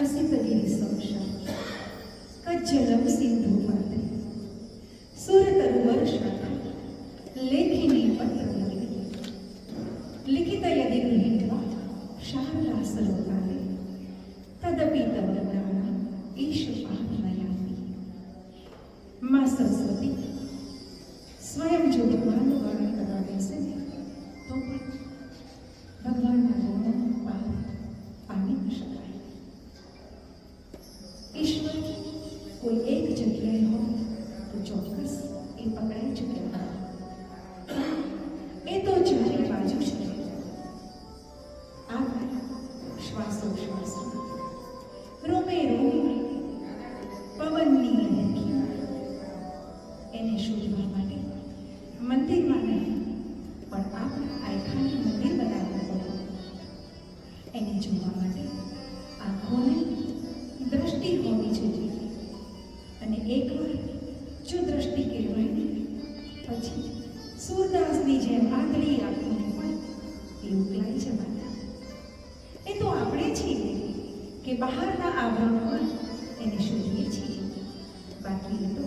અસિતગીરી સમશા કજ્જલમ સિંધુ માતે સુરતરુવર શાખા લેખિની પત્ર લિખિત યદિ ગૃહીત્વા શારદાસલોકાલે તદપી તવ જ્ઞાન ઈશ પામયામિ. માં સરસ્વતી સ્વયં જો ભગવાનનું વર્ણન કરવા બેસે ને તો પણ ભગવાનના ગુણોનો પાર પામી ન શકાય. ઈશ્વર કોઈ એક જગ્યાએ હોય તો ચોક્કસ એ પકડાઈ ચૂક્યા એ તો ચારે બાજુ છે. આ શ્વાસોશ્વાસમાં રોમે રોમે પવનની લહેરખી એને શોધવા માટે મંદિરમાં નહીં પણ આપણા આયખાને મંદિર બનાવવું પડે. એને જોવા માટે આંખોને દ્રષ્ટિ હોવી જોઈએ અને એકવાર જો દ્રષ્ટિ કેળવાય ને પછી સૂરદાસની જેમ આંધળી આંખોને પણ એ ઉકલાઈ જવાના. એ તો આપણે છીએ કે બહારના આભરણમાં એને શોધીએ છીએ, બાકી એ તો